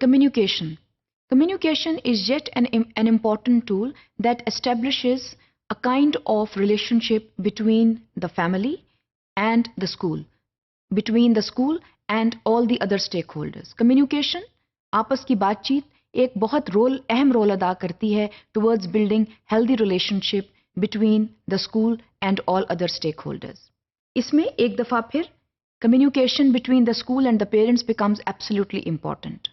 Communication. Communication is yet an important tool that establishes a kind of relationship between the family and the school, between the school and all the other stakeholders. Communication, آپس کی بات چیت ایک بہت اہم role ادا کرتی ہے towards building healthy relationship between the school and all other stakeholders. اس میں ایک دفعہ پھر communication between the school and the parents becomes absolutely important.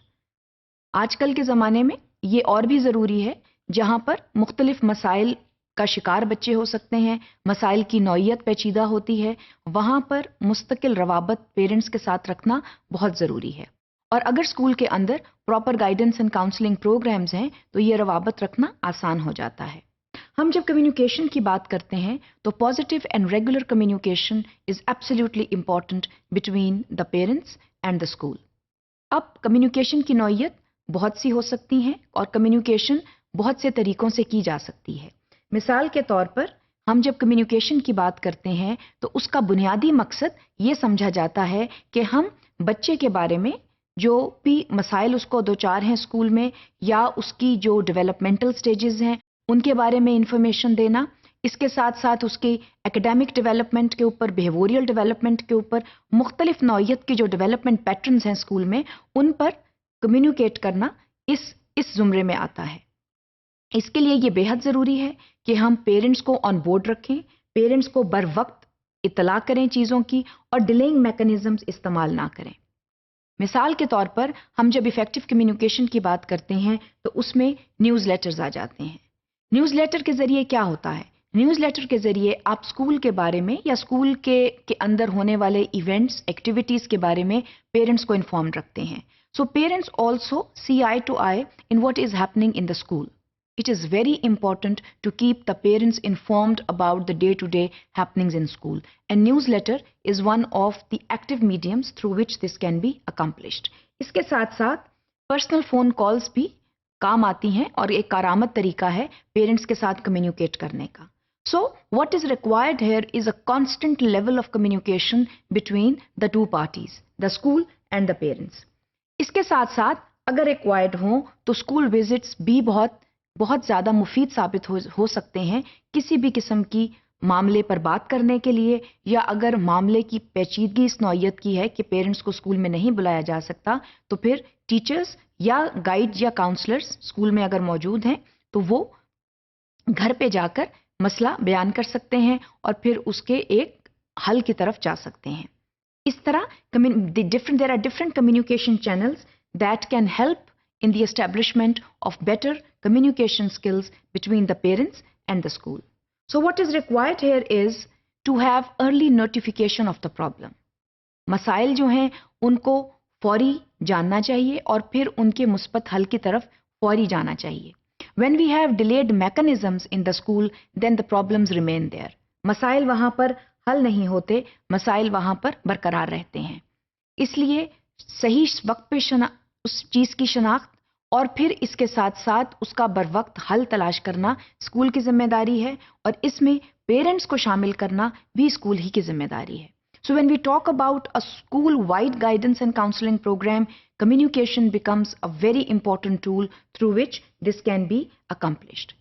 آج کل کے زمانے میں یہ اور بھی ضروری ہے جہاں پر مختلف مسائل کا شکار بچے ہو سکتے ہیں، مسائل کی نوعیت پیچیدہ ہوتی ہے، وہاں پر مستقل روابط پیرنٹس کے ساتھ رکھنا بہت ضروری ہے. اور اگر اسکول کے اندر proper guidance and counselling programmes ہیں تو یہ روابط رکھنا آسان ہو جاتا ہے. ہم جب کمیونیکیشن کی بات کرتے ہیں تو positive and regular communication is absolutely important between the parents and the school. اب کمیونیکیشن کی نوعیت بہت سی ہو سکتی ہیں اور کمیونیکیشن بہت سے طریقوں سے کی جا سکتی ہے. مثال کے طور پر ہم جب کمیونیکیشن کی بات کرتے ہیں تو اس کا بنیادی مقصد یہ سمجھا جاتا ہے کہ ہم بچے کے بارے میں جو بھی مسائل اس کو دوچار ہیں اسکول میں یا اس کی جو ڈیولپمنٹل سٹیجز ہیں ان کے بارے میں انفارمیشن دینا، اس کے ساتھ ساتھ اس کی ایکیڈیمک ڈیولپمنٹ کے اوپر، بیہیویئرل ڈیولپمنٹ کے اوپر، مختلف نوعیت کی جو ڈیولپمنٹ پیٹرنز ہیں اسکول میں ان پر کمیونیکیٹ کرنا اس زمرے میں آتا ہے. اس کے لیے یہ بے حد ضروری ہے کہ ہم پیرنٹس کو آن بورڈ رکھیں، پیرنٹس کو بر وقت اطلاع کریں چیزوں کی اور ڈیلیئنگ میکانزمز استعمال نہ کریں. مثال کے طور پر ہم جب ایفیکٹو کمیونیکیشن کی بات کرتے ہیں تو اس میں نیوز لیٹرز آ جاتے ہیں. نیوز لیٹر کے ذریعے کیا ہوتا ہے؟ نیوز لیٹر کے ذریعے آپ اسکول کے بارے میں یا اسکول کے اندر ہونے والے ایونٹس، ایکٹیویٹیز کے بارے میں پیرنٹس کو انفارم رکھتے ہیں. So parents also see eye to eye in what is happening in the school. It is very important to keep the parents informed about the day-to-day happenings in school. And newsletter is one of the active mediums through which this can be accomplished. اس کے ساتھ ساتھ personal phone calls بھی کام آتی ہیں اور ایک کارآمد طریقہ ہے پیرنٹس کے ساتھ کمیونیکیٹ کرنے کا. So what is required here is a constant level of communication between the two parties, the school and the parents. اس کے ساتھ ساتھ اگر ریکوائرڈ ہوں تو اسکول وزٹس بھی بہت زیادہ مفید ثابت ہو سکتے ہیں کسی بھی قسم کی معاملے پر بات کرنے کے لیے، یا اگر معاملے کی پیچیدگی اس نوعیت کی ہے کہ پیرنٹس کو اسکول میں نہیں بلایا جا سکتا تو پھر ٹیچرز یا گائیڈ یا کاؤنسلرز اسکول میں اگر موجود ہیں تو وہ گھر پہ جا کر مسئلہ بیان کر سکتے ہیں اور پھر اس کے ایک حل کی طرف جا سکتے ہیں. اس طرح there are different communication channels that can help in the establishment of better communication skills between the parents and the school. So what is required here is to have early notification of the problem. مسائل جو ہیں ان کو فوری جاننا چاہیے اور پھر ان کے مثبت حل کی طرف فوری جانا چاہیے. When we have delayed mechanisms in the school, then the problems remain there. مسائل وہاں پر حل نہیں ہوتے، مسائل وہاں پر برقرار رہتے ہیں. اس لیے صحیح وقت پہ اس چیز کی شناخت اور پھر اس کے ساتھ ساتھ اس کا بر وقت حل تلاش کرنا اسکول کی ذمہ داری ہے اور اس میں پیرنٹس کو شامل کرنا بھی اسکول ہی کی ذمہ داری ہے. So when we talk about a school-wide guidance and counseling program, communication becomes a very important tool through which this can be accomplished.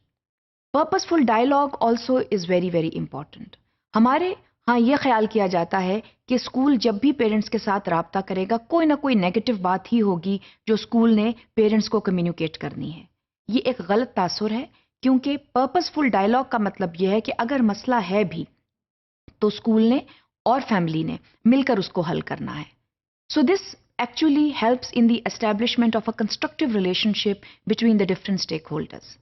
Purposeful dialogue also is very, very important. ہمارے ہاں یہ خیال کیا جاتا ہے کہ اسکول جب بھی پیرنٹس کے ساتھ رابطہ کرے گا کوئی نہ کوئی نیگیٹو بات ہی ہوگی جو اسکول نے پیرنٹس کو کمیونیکیٹ کرنی ہے. یہ ایک غلط تاثر ہے کیونکہ پرپسفل ڈائلاگ کا مطلب یہ ہے کہ اگر مسئلہ ہے بھی تو اسکول نے اور فیملی نے مل کر اس کو حل کرنا ہے. So this actually helps in the establishment of a constructive relationship between the different stakeholders.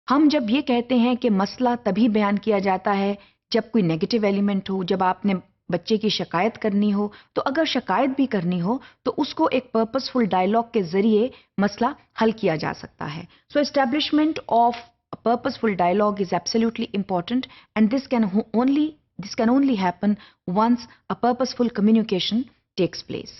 ہم جب یہ کہتے ہیں کہ مسئلہ تبھی بیان کیا جاتا ہے جب کوئی نیگیٹو ایلیمنٹ ہو، جب آپ نے بچے کی شکایت کرنی ہو، تو اگر شکایت بھی کرنی ہو تو اس کو ایک پرپسفل ڈائلاگ کے ذریعے مسئلہ حل کیا جا سکتا ہے. So establishment of purposeful dialogue is absolutely important and this can only happen once a purposeful communication takes place.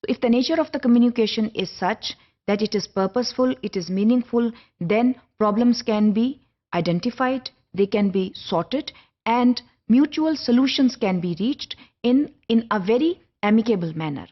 So if the nature of the communication is such that it is purposeful, it is meaningful, then problems can be identified, they can be sorted, and mutual solutions can be reached in a very amicable manner.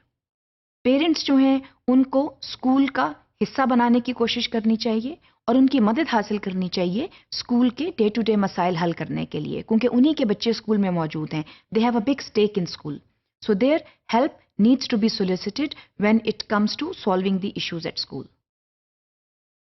Parents جو ہیں ان کو school کا حصہ بنانے کی کوشش کرنی چاہیے اور ان کی مدد حاصل کرنی چاہیے اسکول کے ڈے ٹو ڈے مسائل حل کرنے کے لیے، کیونکہ انہی کے بچے اسکول میں موجود ہیں. They have a big stake in school. So their help needs to be solicited when it comes to solving the issues at school.